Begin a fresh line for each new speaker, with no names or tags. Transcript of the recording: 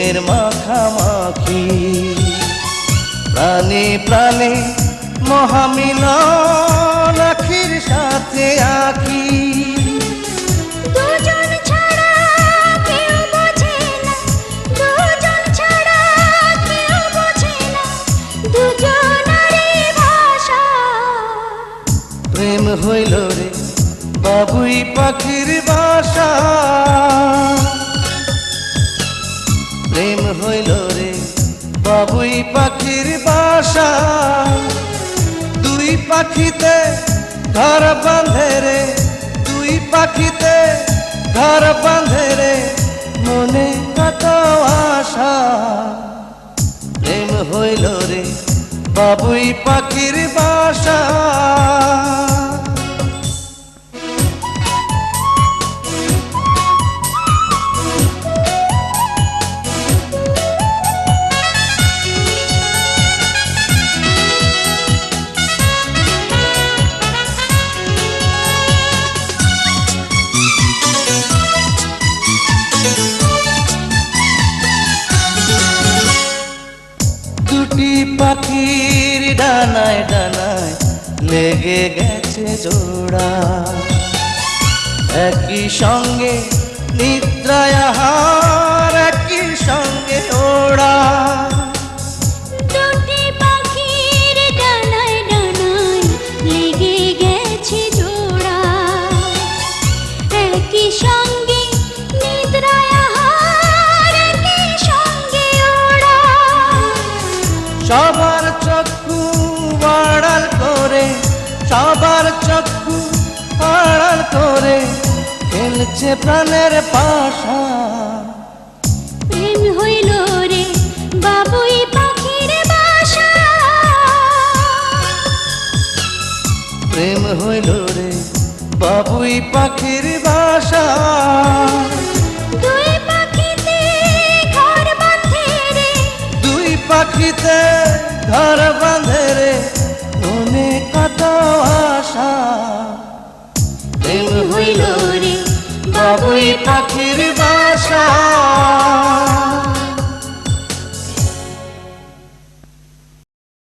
প্রেমের মাখামাখি, প্রাণে প্রাণে মহামিলন আখির সাথে আখি।
দুজন ছাড়া কেউ বোঝে না, দুজন ছাড়া কেউ বোঝে না, দুজনারই ভাষা।
প্রেম হইল রে বাবুই পাখির বাসা, প্রেম হইল রে বাবুই পাখির বাসা। দুই পাখিতে ঘর বাঁধে রে, দুই পাখিতে ঘর বাঁধে রে, মনে কত আশা। প্রেম হইল রে বাবুই পাখির বাসা। দুটি পাখির ডানায় ডানায় লেগে গেছে জোড়া, একই সঙ্গে নিদ্রায় আহার, একই সঙ্গে ওড়া।
দুটি পাখির ডানায় ডানায় লেগে গেছে জোড়া, একই সঙ্গে নিদ্রায় আহার, একই সঙ্গে ওড়া।
সবার চক্ষু আড়াল করে, সবার চক্ষু আড়াল করে খেলছে প্রাণের পাশা।
প্রেম হইল রে বাবুই পাখির বাসা,
প্রেম হইল রে বাবুই পাখির বাসা।
দুই পাখিতে ঘর বাঁধে রে,
দুই পাখিতে ঘর বাঁধে রে, মনে কত আশা। প্রেম হইল রে বাবুই পাখির